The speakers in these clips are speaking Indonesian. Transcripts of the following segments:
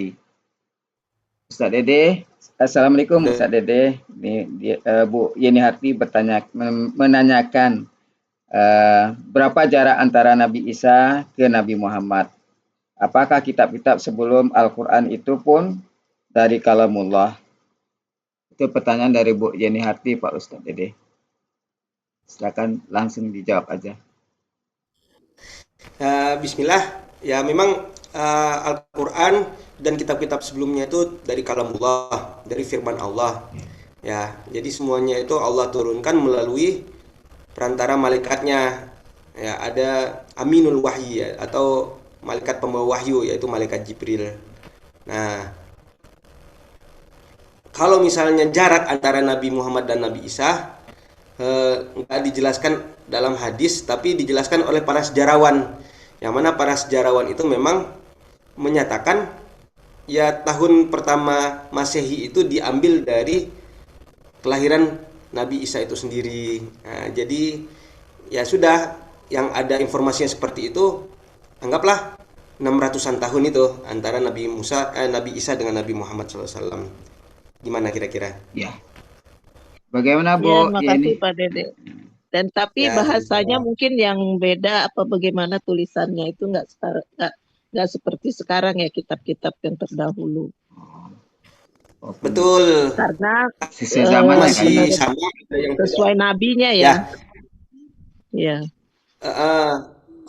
Harti. Ustaz Dede, Assalamualaikum Ustaz Dede. Bu Yeni Harti menanyakan berapa jarak antara Nabi Isa ke Nabi Muhammad? Apakah kitab-kitab sebelum Al-Quran itu pun dari kalamullah? Itu pertanyaan dari Bu Yeni Harti, Pak Ustaz Dede. Silakan langsung dijawab aja. Bismillah. Ya memang Al-Quran dan kitab-kitab sebelumnya itu dari kalamullah, dari firman Allah. Ya, jadi semuanya itu Allah turunkan melalui perantara malaikatnya. Ya, ada Aminul Wahyi ya, atau malaikat pembawa wahyu yaitu malaikat Jibril. Nah, kalau misalnya jarak antara Nabi Muhammad dan Nabi Isa nggak dijelaskan dalam hadis, tapi dijelaskan oleh para sejarawan. Yang mana para sejarawan itu memang menyatakan ya tahun pertama Masehi itu diambil dari kelahiran Nabi Isa itu sendiri. Nah, jadi ya sudah, yang ada informasinya seperti itu, anggaplah 600-an tahun itu antara Nabi Isa dengan Nabi Muhammad SAW. Gimana kira-kira? Ya. Bagaimana Ya, Bu terima kasih Yeni? Pak Dede. Dan tapi Ya, bahasanya mungkin yang beda apa bagaimana tulisannya itu nggak seperti sekarang ya kitab-kitab yang terdahulu. betul. Karena Sisi zaman Masih menurut sama, ada yang sesuai nabinya ya. ya. Ya.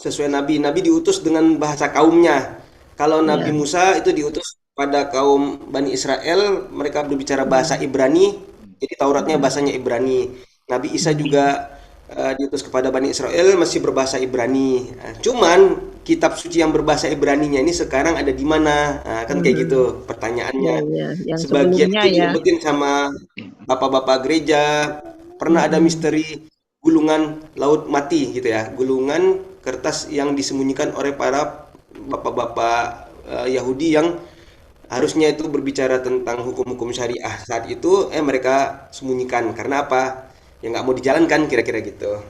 Sesuai Nabi. Nabi diutus dengan bahasa kaumnya. Kalau Nabi Ya. Musa itu diutus pada kaum Bani Israel, mereka berbicara bahasa Ibrani, jadi Tauratnya bahasanya Ibrani. Nabi Isa juga diutus kepada Bani Israel, masih berbahasa Ibrani. Nah, cuman kitab suci yang berbahasa Ibraninya ini sekarang ada di mana? Nah, kan kayak gitu pertanyaannya. Ya, yang Sebagian sebelumnya itu ya. diumpetin sama bapak-bapak gereja. Pernah ada misteri gulungan laut mati gitu ya, gulungan kertas yang disembunyikan oleh para bapak-bapak Yahudi yang harusnya itu berbicara tentang hukum-hukum syariah. Saat itu mereka sembunyikan karena apa? Ya nggak mau dijalankan, kira-kira gitu.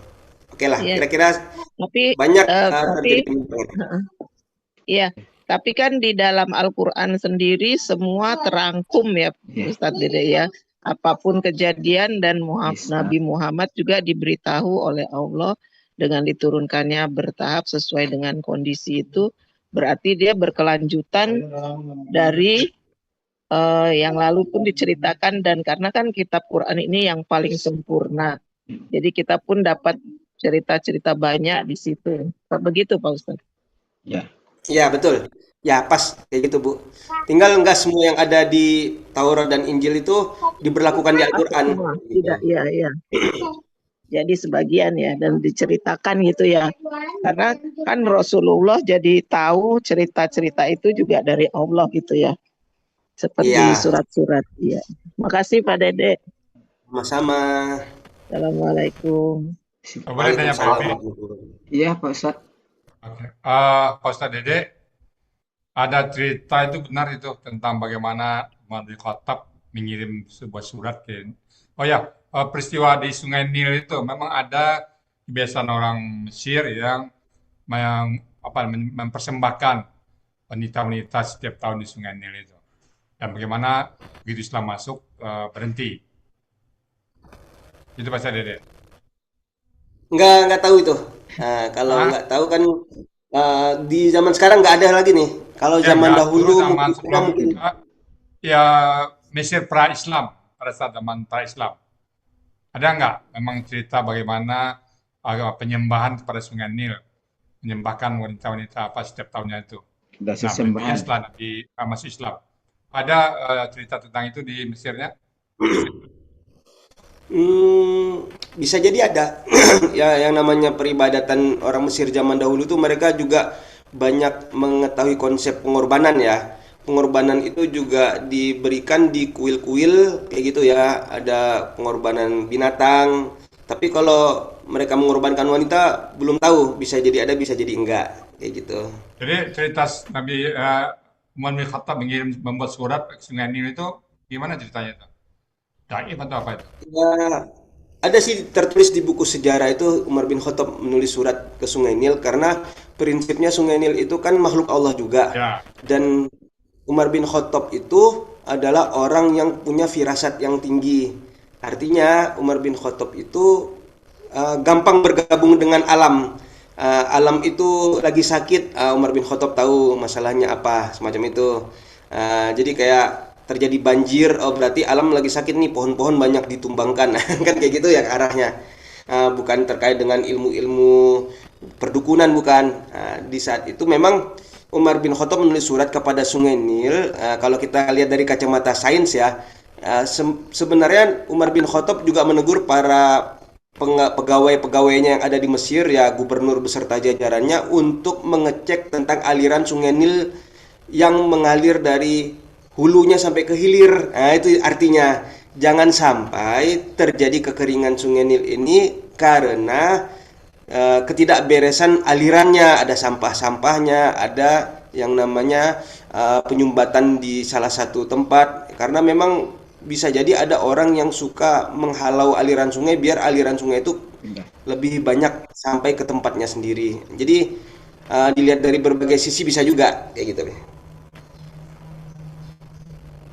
Oke lah, Ya. kira-kira Tapi banyak tapi terjadi kemungkinan. ya, tapi kan di dalam Al-Quran sendiri semua terangkum ya, Ustadz Dede ya. Apapun kejadian dan Nabi Muhammad juga diberitahu oleh Allah dengan diturunkannya bertahap sesuai dengan kondisi itu. Berarti dia berkelanjutan dari yang lalu pun diceritakan, dan karena kan kitab Quran ini yang paling sempurna. Jadi kita pun dapat cerita-cerita banyak di situ. Begitu Pak Ustadz? Ya. Ya, betul. Ya, pas kayak gitu, Bu. Tinggal nggak semua yang ada di Taurat dan Injil itu diberlakukan di Al-Quran. Tidak, ya. Jadi sebagian ya, dan diceritakan gitu ya. Karena kan Rasulullah jadi tahu cerita-cerita itu juga dari Allah gitu ya. Seperti surat-surat. Ya. Makasih Pak Dede. Sama-sama. Assalamualaikum. Boleh tanya Pak Dede? Iya Pak Ustadz. Oke. Pak Ustadz Dede, ada cerita itu benar itu tentang bagaimana Umar bin Khattab mengirim sebuah surat ke... Oh ya, peristiwa di Sungai Nil itu memang ada kebiasaan orang Mesir yang mempersembahkan wanita-wanita setiap tahun di Sungai Nil itu. Dan bagaimana begitu Islam masuk berhenti. Itu Pak Ustadz Dede. Nggak tahu itu. Nah, kalau nggak tahu kan di zaman sekarang nggak ada lagi nih. Kalau zaman dahulu mungkin ya Mesir pra-Islam, pada saat zaman pra-Islam. Ada nggak memang cerita bagaimana penyembahan kepada Sungai Nil, menyembahkan wanita-wanita apa setiap tahunnya itu? Nah, setelah Nabi masuk Islam. Ada cerita tentang itu di Mesirnya? Bisa jadi ada. Ya, yang namanya peribadatan orang Mesir zaman dahulu itu mereka juga banyak mengetahui konsep pengorbanan ya. Pengorbanan itu juga diberikan di kuil-kuil kayak gitu ya. Ada pengorbanan binatang. Tapi kalau mereka mengorbankan wanita belum tahu, bisa jadi ada, bisa jadi enggak kayak gitu. Jadi cerita Nabi Umar bin Khattab membuat surat ke Sungai Nil itu gimana ceritanya itu? Daif atau apa itu? Ya, ada sih tertulis di buku sejarah itu Umar bin Khattab menulis surat ke Sungai Nil karena prinsipnya Sungai Nil itu kan makhluk Allah juga. Ya. Dan Umar bin Khattab itu adalah orang yang punya firasat yang tinggi. Artinya Umar bin Khattab itu gampang bergabung dengan alam. Alam itu lagi sakit, Umar bin Khattab tahu masalahnya apa, semacam itu. Jadi kayak terjadi banjir, oh berarti alam lagi sakit nih, pohon-pohon banyak ditumbangkan, kan kayak gitu ya arahnya. Bukan terkait dengan ilmu-ilmu perdukunan, bukan. Di saat itu memang Umar bin Khattab menulis surat kepada Sungai Nil. Kalau kita lihat dari kacamata sains ya, sebenarnya Umar bin Khattab juga menegur para pegawai-pegawainya yang ada di Mesir ya, gubernur beserta jajarannya untuk mengecek tentang aliran Sungai Nil yang mengalir dari hulunya sampai ke hilir. Nah, itu artinya jangan sampai terjadi kekeringan Sungai Nil ini karena ketidakberesan alirannya, ada sampah-sampahnya, ada yang namanya penyumbatan di salah satu tempat, karena memang bisa jadi ada orang yang suka menghalau aliran sungai biar aliran sungai itu lebih banyak sampai ke tempatnya sendiri. Jadi dilihat dari berbagai sisi bisa juga kayak gitu.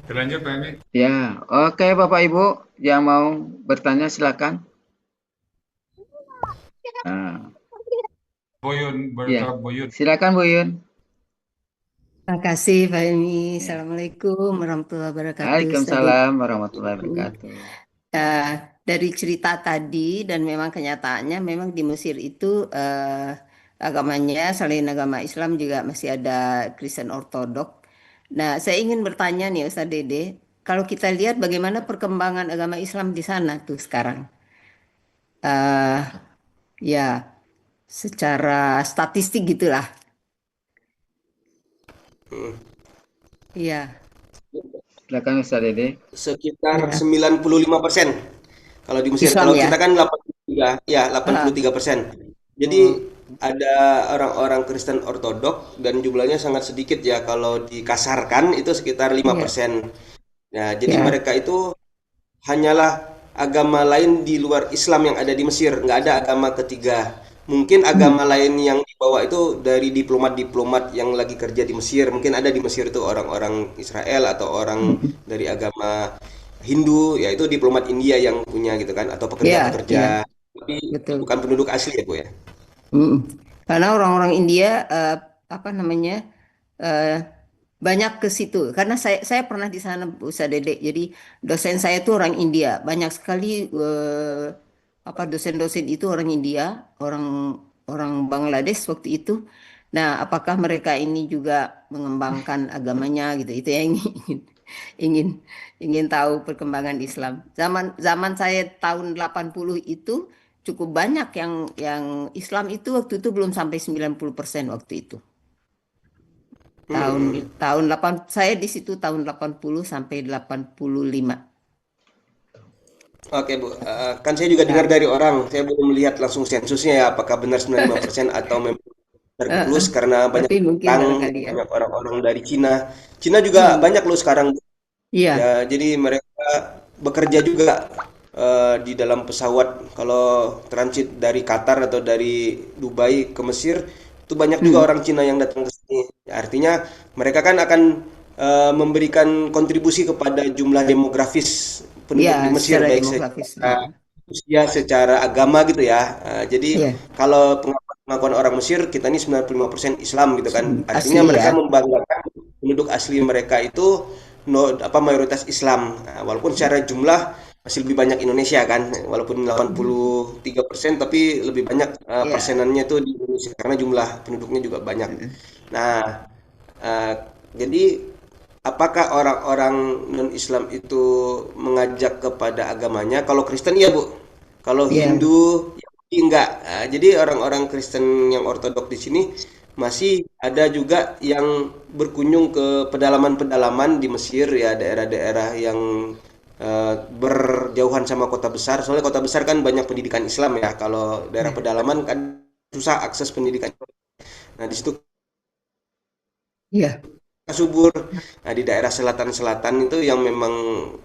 Lanjut Pak Emi. Ya, oke Bapak Ibu yang mau bertanya silakan. Nah, Boyun, ya, Boyun. silakan Bu Yun. Terima kasih Pak Emi. Assalamualaikum warahmatullahi wabarakatuh. Waalaikumsalam warahmatullahi wabarakatuh. Dari cerita tadi dan memang kenyataannya memang di Mesir itu agamanya selain agama Islam juga masih ada Kristen Ortodok. Nah, saya ingin bertanya nih Ustadz Dede, kalau kita lihat bagaimana perkembangan agama Islam di sana tuh sekarang, eh ya secara statistik gitulah. Iya. Silakan Ustaz Dede. Sekitar Ya. 95%. Kalau di Mesir, Islam kalau ya. kita kan 83, ya 83%. Jadi ada orang-orang Kristen Ortodok dan jumlahnya sangat sedikit ya, kalau dikasarkan itu sekitar 5%. Nah, jadi Ya. mereka itu hanyalah agama lain di luar Islam yang ada di Mesir, nggak ada agama ketiga. Mungkin agama lain yang dibawa itu dari diplomat-diplomat yang lagi kerja di Mesir. Mungkin ada di Mesir itu orang-orang Israel atau orang dari agama Hindu, yaitu diplomat India yang punya gitu kan, atau Ya, pekerja-pekerja. ya, Tapi betul. bukan penduduk asli ya, Bu ya. Karena orang-orang India apa namanya eh, banyak ke situ. Karena saya pernah di sana Ustaz Dede. Jadi dosen saya itu orang India. Banyak sekali apa dosen-dosen itu orang India, orang orang Bangladesh waktu itu. Nah, apakah mereka ini juga mengembangkan agamanya gitu? Itu yang ingin ingin ingin tahu perkembangan Islam. Zaman zaman saya tahun 80 itu cukup banyak yang Islam itu waktu itu belum sampai 90% waktu itu. Tahun Hmm. tahun 8 saya di situ tahun 80 sampai 85. Oke Bu, kan saya juga dengar Ya. dari orang, saya belum melihat langsung sensusnya ya, apakah benar 95% atau memang tergerus karena banyak Tapi mungkin orang, barangkali ya. banyak orang-orang dari Cina. Cina juga Hmm. banyak loh sekarang. Iya, Ya, jadi mereka bekerja juga di dalam pesawat. Kalau transit dari Qatar atau dari Dubai ke Mesir, itu banyak juga hmm. orang Cina yang datang ke sini. Ya, artinya mereka kan akan memberikan kontribusi kepada jumlah demografis Iya, penduduk di Mesir, secara baik demografis. secara usia, secara agama gitu ya. Jadi Iya, kalau pengakuan orang Mesir, kita ini 95% Islam gitu kan. Artinya asli mereka ya. membanggakan penduduk asli mereka itu mayoritas Islam. Nah, walaupun secara jumlah masih lebih banyak Indonesia kan, walaupun 83% tapi lebih banyak Iya. persenannya itu di Indonesia karena jumlah penduduknya juga banyak. Nah, eh, jadi apakah orang-orang non-Islam itu mengajak kepada agamanya? Kalau Kristen iya, Bu. Kalau Iya. Hindu, Yahudi enggak. Nah, jadi orang-orang Kristen yang ortodok di sini masih ada juga yang berkunjung ke pedalaman-pedalaman di Mesir ya, daerah-daerah yang berjauhan sama kota besar. Soalnya kota besar kan banyak pendidikan Islam ya. Kalau daerah pedalaman kan susah akses pendidikan. Nah, di situ Iya. subur. Nah, di daerah selatan-selatan itu yang memang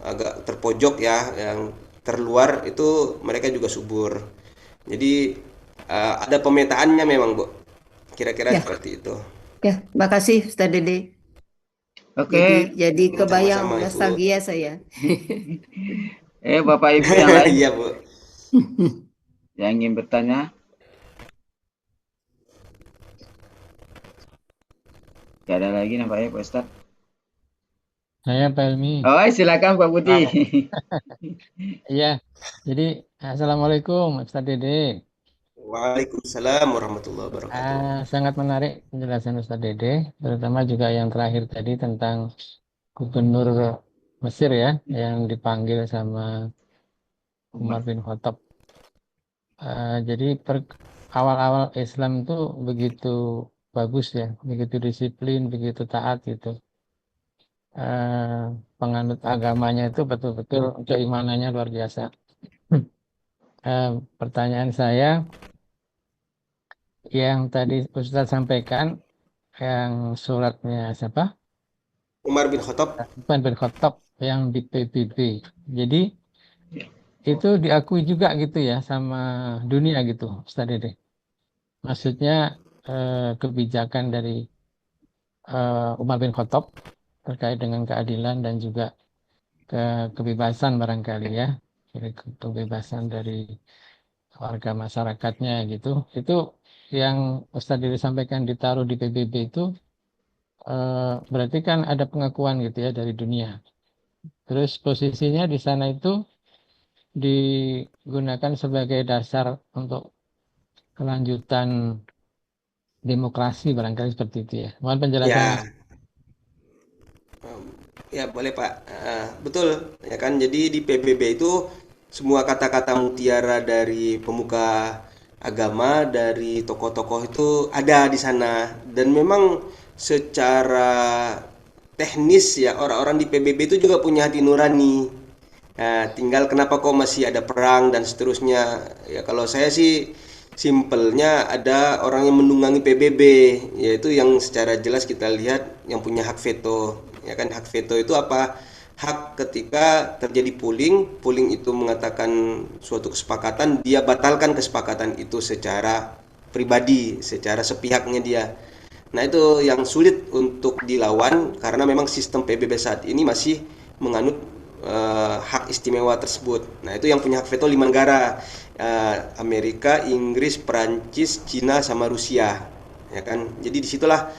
agak terpojok ya, yang terluar itu mereka juga subur. Jadi ada pemetaannya memang, Bu. Kira-kira Ya. seperti itu. Ya, makasih Ustaz Dede. Oke, Jadi kebayang Sama-sama Ibu. nostalgia saya. Bapak Ibu yang lain Iya, Bu. yang ingin bertanya, tidak ada lagi nampaknya Pak Ustadz. Saya Pak Helmi. Oh, silakan Pak Budi. Oh, iya. Jadi Assalamualaikum Ustaz Dede. Waalaikumsalam warahmatullahi wabarakatuh. Sangat menarik penjelasan Ustaz Dede, terutama juga yang terakhir tadi tentang Gubernur Mesir ya, yang dipanggil sama Umar bin Khattab. Jadi awal-awal Islam itu begitu bagus ya, begitu disiplin, begitu taat gitu. Penganut agamanya itu betul-betul keimanannya luar biasa. Pertanyaan saya yang tadi Ustaz sampaikan, yang suratnya siapa? Umar bin Khattab. Umar bin Khattab yang di PBB. Jadi itu diakui juga gitu ya sama dunia gitu, Ustaz Dede. Maksudnya kebijakan dari Umar bin Khattab terkait dengan keadilan dan juga kebebasan barangkali ya. Jadi kebebasan dari warga masyarakatnya gitu. Itu yang Ustaz Dede sampaikan ditaruh di PBB itu berarti kan ada pengakuan gitu ya dari dunia. Terus posisinya di sana itu digunakan sebagai dasar untuk kelanjutan demokrasi barangkali seperti itu ya. Mohon penjelasannya. Ya, ya boleh Pak. Betul ya kan. Jadi di PBB itu semua kata-kata mutiara dari pemuka agama, dari tokoh-tokoh itu ada di sana. Dan memang secara teknis ya orang-orang di PBB itu juga punya hati nurani. Nah, tinggal kenapa kok masih ada perang dan seterusnya. Ya kalau saya sih simpelnya ada orang yang menunggangi PBB, yaitu yang secara jelas kita lihat yang punya hak veto. Ya kan hak veto itu apa? Hak ketika terjadi polling, polling itu mengatakan suatu kesepakatan, dia batalkan kesepakatan itu secara pribadi, secara sepihaknya dia. Nah, itu yang sulit untuk dilawan karena memang sistem PBB saat ini masih menganut hak istimewa tersebut. Nah, itu yang punya hak veto 5 negara. Amerika, Inggris, Perancis, Cina, sama Rusia. Ya kan? Jadi disitulah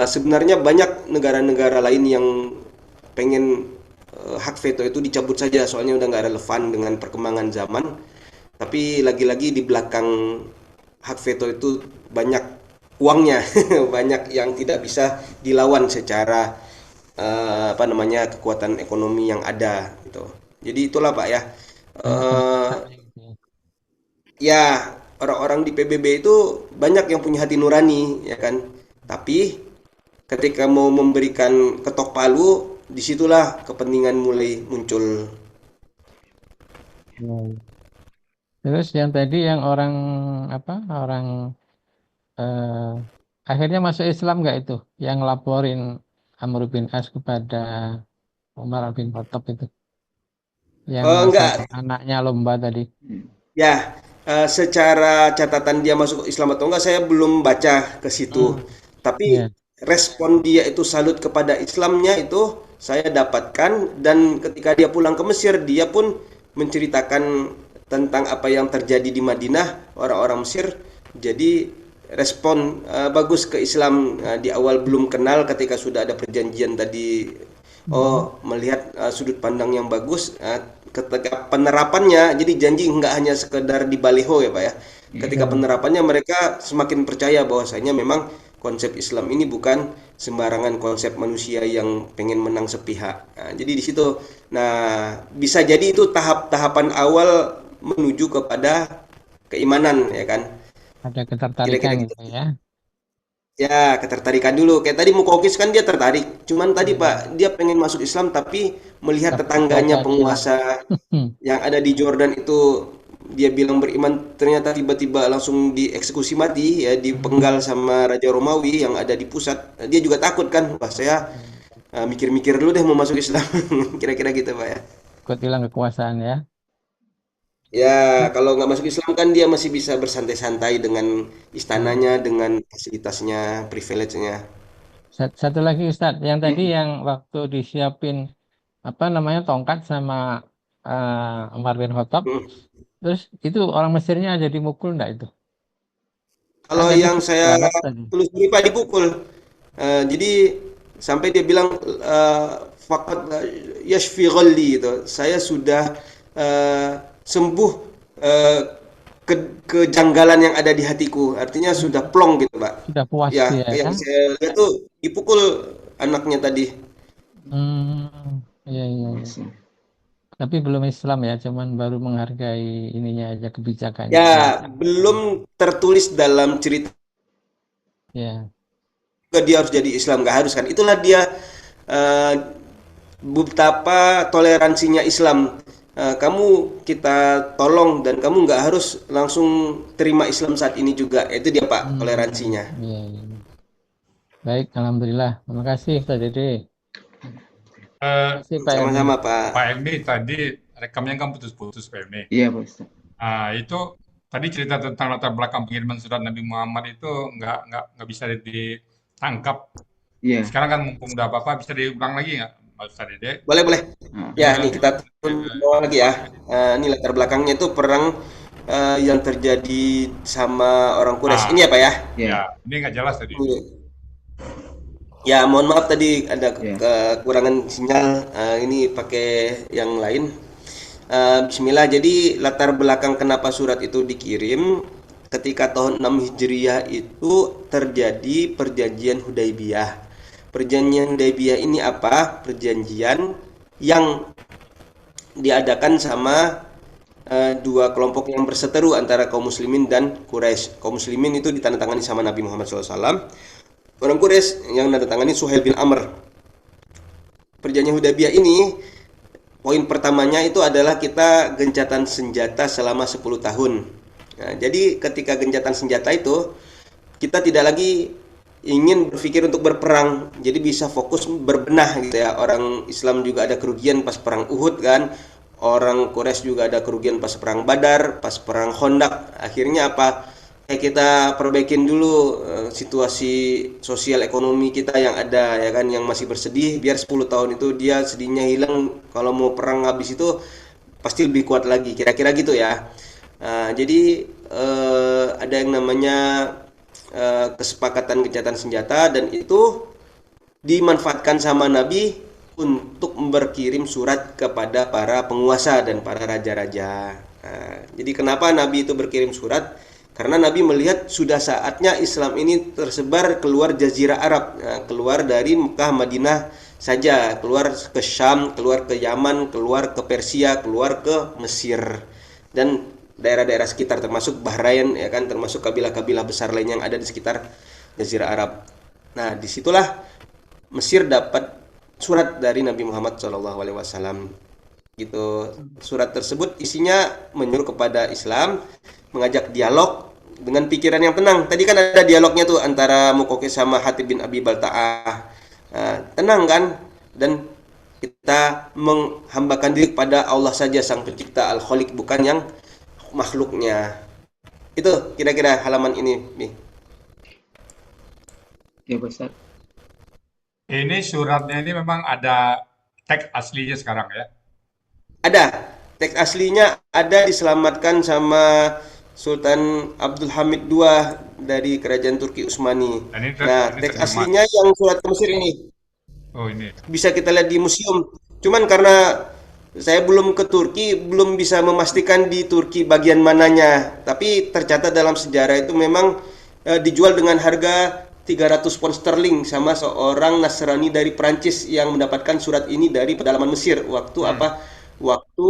sebenarnya banyak negara-negara lain yang pengen hak veto itu dicabut saja soalnya udah nggak relevan dengan perkembangan zaman. Tapi lagi-lagi di belakang hak veto itu banyak uangnya, banyak yang tidak bisa dilawan secara apa namanya kekuatan ekonomi yang ada gitu. Jadi itulah Pak ya. Banyak Eh, pengakuannya gitu ya. ya orang-orang di PBB itu banyak yang punya hati nurani ya kan. Tapi ketika mau memberikan ketok palu, disitulah kepentingan mulai muncul. Ya. Terus yang tadi yang orang apa? Orang eh, akhirnya masuk Islam nggak itu? Yang laporin Amr bin As kepada Umar bin Khattab itu, yang masalah Enggak, anaknya lomba tadi. ya, secara catatan dia masuk Islam atau enggak saya belum baca ke situ. Hmm, Tapi ya. respon dia itu salut kepada Islamnya itu saya dapatkan dan ketika dia pulang ke Mesir dia pun menceritakan tentang apa yang terjadi di Madinah orang-orang Mesir. Jadi respon bagus ke Islam di awal belum kenal ketika sudah ada perjanjian tadi. Hmm, Melihat sudut pandang yang bagus ketika penerapannya jadi janji nggak hanya sekedar di baliho ya Pak ya. Ketika ya. penerapannya mereka semakin percaya bahwasanya memang konsep Islam ini bukan sembarangan konsep manusia yang pengen menang sepihak. Nah, jadi di situ. Nah, bisa jadi itu tahap-tahapan awal menuju kepada keimanan ya kan. Ada ketertarikan Kira-kira gitu. gitu ya. Ya, ketertarikan dulu. Kayak tadi Mukokis kan dia tertarik. Cuman tadi Ya. Pak, dia pengen masuk Islam tapi melihat Tapi cuaca tetangganya dia. penguasa yang ada di Jordan itu dia bilang beriman ternyata tiba-tiba langsung dieksekusi mati ya dipenggal sama Raja Romawi yang ada di pusat. Dia juga takut kan. Wah, saya mikir-mikir dulu deh mau masuk Islam. Kira-kira gitu Pak ya. Ikut hilang kekuasaan ya. Ya, kalau nggak masuk Islam kan dia masih bisa bersantai-santai dengan Hmm. istananya, dengan fasilitasnya, privilege-nya. Satu lagi Ustadz, yang tadi Ya, yang waktu disiapin apa namanya tongkat sama Umar bin Khattab, Hmm. terus itu orang Mesirnya jadi mukul enggak itu? Kan Kalau tadi yang suruh saya balas tadi. telusuri Pak dipukul. Jadi sampai dia bilang faqad yashfi ghalli itu. Saya sudah sembuh eh, kejanggalan yang ada di hatiku. Artinya sudah plong gitu, Pak. Sudah puas Ya, dia ya. yang saya lihat tuh dipukul anaknya tadi. Iya iya I iya. see. Tapi belum Islam ya, cuman baru menghargai ininya aja kebijakannya Ya, aja. belum tertulis dalam cerita Ya. dia harus jadi Islam, nggak harus kan. Itulah dia eh, betapa toleransinya Islam. Kamu kita tolong dan kamu nggak harus langsung terima Islam saat ini juga. Itu dia Pak, toleransinya. Iya iya. Baik, alhamdulillah. Terima kasih Pak Dede. Terima Eh, kasih Pak Helmi. Sama-sama Pak. Pak Helmi tadi rekamnya kan putus-putus Pak Helmi. Iya, Pak Ustaz. Itu tadi cerita tentang latar belakang pengiriman surat Nabi Muhammad itu nggak bisa ditangkap. Iya. Sekarang kan mumpung udah apa-apa bisa diulang lagi nggak, Mas Ustaz Dede? Boleh, boleh. Ah, Ya, Eh, nih kita turun ke bawah lagi ya. Ini latar belakangnya itu perang yang terjadi sama orang Quraisy. ah, Ini apa ya? iya. ya, ini nggak jelas tadi. Ini. Ya, mohon maaf tadi ada Iya. kekurangan sinyal. Ini pakai yang lain. Bismillah. Jadi latar belakang kenapa surat itu dikirim ketika tahun 6 Hijriah itu terjadi perjanjian Hudaybiyah. Perjanjian Hudaybiyah ini apa? Perjanjian yang diadakan sama dua kelompok yang berseteru antara kaum muslimin dan Quraisy. Kaum muslimin itu ditandatangani sama Nabi Muhammad SAW. Orang Quraisy yang menandatangani Suhail bin Amr. Perjanjian Hudaybiyah ini poin pertamanya itu adalah kita gencatan senjata selama 10 tahun. Nah, jadi ketika gencatan senjata itu kita tidak lagi ingin berpikir untuk berperang, jadi bisa fokus berbenah gitu ya. Orang Islam juga ada kerugian pas perang Uhud kan, orang Quraisy juga ada kerugian pas perang Badar, pas perang Khandaq. Akhirnya apa? Kita perbaikin dulu situasi sosial ekonomi kita yang ada ya kan, yang masih bersedih, biar 10 tahun itu dia sedihnya hilang, kalau mau perang habis itu pasti lebih kuat lagi, kira-kira gitu ya. Jadi ada yang namanya kesepakatan gencatan senjata, dan itu dimanfaatkan sama Nabi untuk berkirim surat kepada para penguasa dan para raja-raja. Jadi kenapa Nabi itu berkirim surat? Karena Nabi melihat sudah saatnya Islam ini tersebar keluar Jazirah Arab, keluar dari Mekah, Madinah saja, keluar ke Syam, keluar ke Yaman, keluar ke Persia, keluar ke Mesir, dan daerah-daerah sekitar termasuk Bahrain ya kan, termasuk kabilah-kabilah besar lain yang ada di sekitar Jazirah Arab. Nah, disitulah Mesir dapat surat dari Nabi Muhammad SAW gitu. Surat tersebut isinya menyuruh kepada Islam, mengajak dialog dengan pikiran yang tenang. Tadi kan ada dialognya tuh antara Muqawqis sama Hatib bin Abi Balta'ah. Tenang kan, dan kita menghambakan diri kepada Allah saja sang pencipta Al-Khaliq, bukan yang makhluknya. Itu kira-kira halaman ini nih. Oke, Pak Ustaz. Ini suratnya ini memang ada teks aslinya sekarang ya. Ada teks aslinya, ada, diselamatkan sama Sultan Abdul Hamid II dari kerajaan Turki Utsmani. Dan ini, Nah, ini teks terjemah. aslinya yang surat ke Mesir ini Oh ini. bisa kita lihat di museum. Cuman karena saya belum ke Turki, belum bisa memastikan di Turki bagian mananya. Tapi tercatat dalam sejarah itu memang dijual dengan harga 300 pound sterling sama seorang Nasrani dari Prancis yang mendapatkan surat ini dari pedalaman Mesir. Waktu apa? Waktu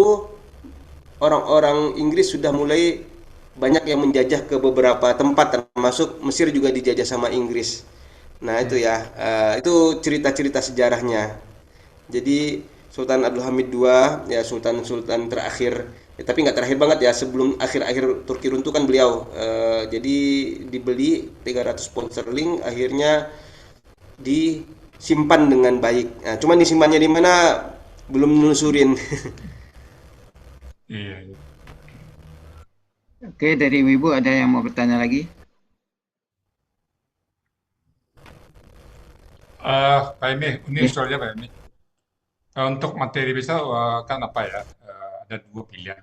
orang-orang Inggris sudah mulai banyak yang menjajah ke beberapa tempat, termasuk Mesir juga dijajah sama Inggris. Nah itu ya, itu cerita-cerita sejarahnya. Jadi Sultan Abdul Hamid II ya sultan-sultan terakhir, ya, tapi nggak terakhir banget ya, sebelum akhir-akhir Turki runtuh kan beliau. Jadi dibeli 300 pound sterling, akhirnya disimpan dengan baik. Nah, cuman disimpannya di mana belum nelusurin. Iya, iya. Oke, dari Ibu ada yang mau bertanya lagi? Pak Emi, ini Ya, usulnya Pak Emi. Untuk materi besok kan apa ya? Ada dua pilihan.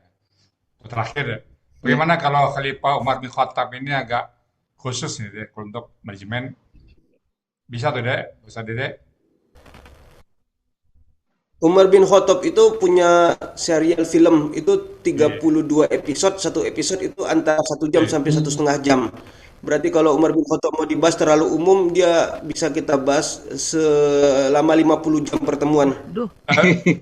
Terakhir ya. ya. Bagaimana kalau Khalifah Umar bin Khattab ini agak khusus nih deh, kalau untuk manajemen bisa tuh deh, bisa deh. Umar bin Khattab itu punya serial film itu Iya, 32 episode, satu episode itu antara 1 jam iya. sampai 1,5 jam. Berarti kalau Umar bin Khattab mau dibahas terlalu umum, dia bisa kita bahas selama 50 jam pertemuan. Duh,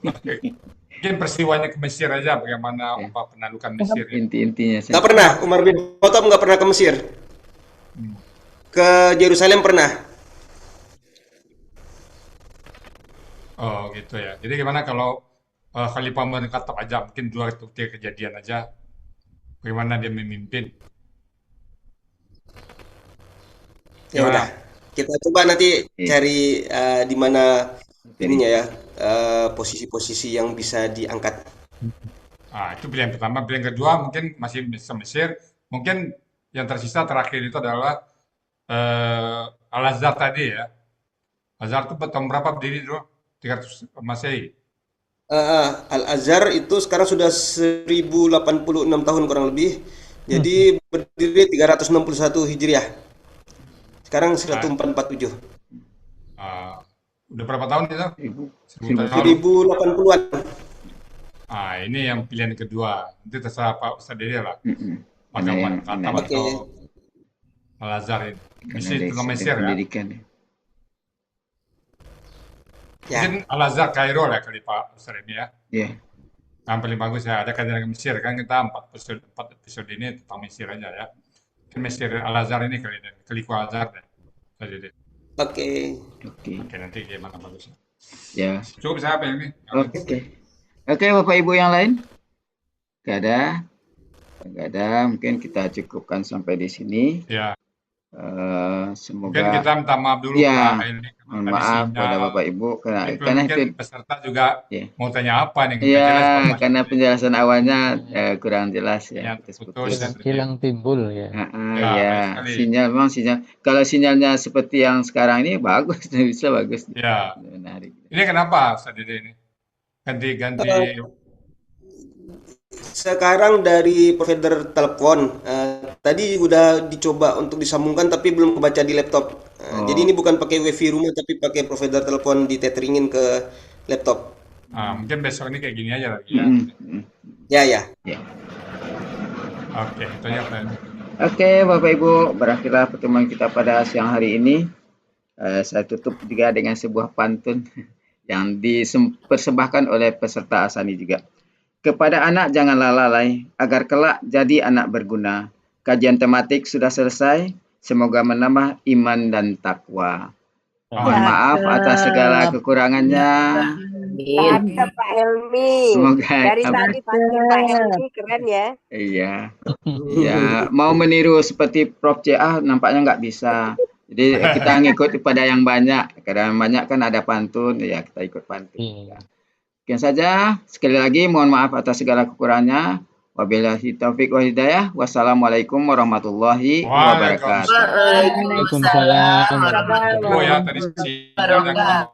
Oke. Mungkin peristiwanya ke Mesir aja, bagaimana Ya. apa penaklukan Mesir ya. Inti-intinya Nggak saja. pernah, Umar bin Khattab nggak pernah ke Mesir. Hmm. Ke Yerusalem pernah. Oh gitu ya. Jadi gimana kalau Khalifah Umar bin Khattab aja, mungkin 2 atau 3 kejadian aja, bagaimana dia memimpin. Ya udah, Gimana? kita coba nanti Iya. cari di mana Jadi, ininya ya, posisi-posisi yang bisa diangkat. Itu pilihan pertama. Pilihan kedua mungkin masih bisa Mesir. Mungkin yang tersisa terakhir itu adalah Al-Azhar tadi ya. Al-Azhar itu tahun berapa berdiri dulu? 300 Masehi. Al-Azhar itu sekarang sudah 1086 tahun kurang lebih. Jadi berdiri 361 Hijriah. Sekarang Ah, 1447. ah, udah berapa tahun itu? 1000 tahun 1000 yang lalu. 1080-an. Ini yang pilihan kedua. Nanti terserah Pak Ustadz Dede lah. mana Pakai Umar yang bin Khattab Oke. atau Al-Azhar ini. karena Mesir, dari tentang segi Mesir ya. pendidikan. Ya. Mungkin Al-Azhar Kairo lah kali Pak Ustadz ini ya. Ya, Yang paling bagus ya. Ada kajian dengan Mesir kan kita 4 episode ini tentang Mesir aja ya. Mungkin Mesir Al-Azhar ini kali deh. Khalifa Al-Azhar deh. Ustadz Dede. Oke. oke. Oke nanti gimana bagusnya. Ya, Cukup saya apa ini? oke. Oke, Bapak Ibu yang lain? Gak ada? Gak ada. Mungkin kita cukupkan sampai di sini. Ya. Mungkin Semoga kita minta maaf dulu ya, Pak ini karena mohon tadi maaf kepada sinyal. Bapak Ibu Jadi karena mungkin itu peserta juga ya. mau tanya apa nih, nggak Ya, jelas informasi karena tadi. penjelasan awalnya kurang jelas ya, Sinyal terputus putus-putus. ya tadi. Hilang timbul ya. Ya, Ya, baik sekali. sinyal memang sinyal. Kalau sinyalnya seperti yang sekarang ini bagus, bisa bagus. Ya, Menarik. ini kenapa Ustaz Dede ini? Ganti-ganti. Sekarang dari provider telepon, tadi udah dicoba untuk disambungkan tapi belum kebaca di laptop. Jadi ini bukan pakai WiFi rumah tapi pakai provider telepon ditetheringin ke laptop. Mungkin besok ini kayak gini aja lagi ya. Ya, ya. Ya. Oke, itu aja Pak. Oke, Bapak Ibu, berakhirlah pertemuan kita pada siang hari ini. Saya tutup juga dengan sebuah pantun yang dipersembahkan oleh peserta Asani juga. Kepada anak janganlah lalai, agar kelak jadi anak berguna. Kajian tematik sudah selesai, semoga menambah iman dan takwa. Mohon maaf atas segala kekurangannya. Cakep Pak Helmi. Semoga Dari tadi pasti Pak Helmi keren ya. Iya, ya mau meniru seperti Prof. CA nampaknya nggak bisa. Jadi kita ngikut pada yang banyak. Karena banyak kan ada pantun, ya kita ikut pantun. Iya. Sekian saja. Sekali lagi mohon maaf atas segala kekurangannya. Wabillahi taufiq wa hidayah. Wassalamualaikum warahmatullahi wabarakatuh. Waalaikumsalam warahmatullahi Oh ya, tadi wabarakatuh. sinyal yang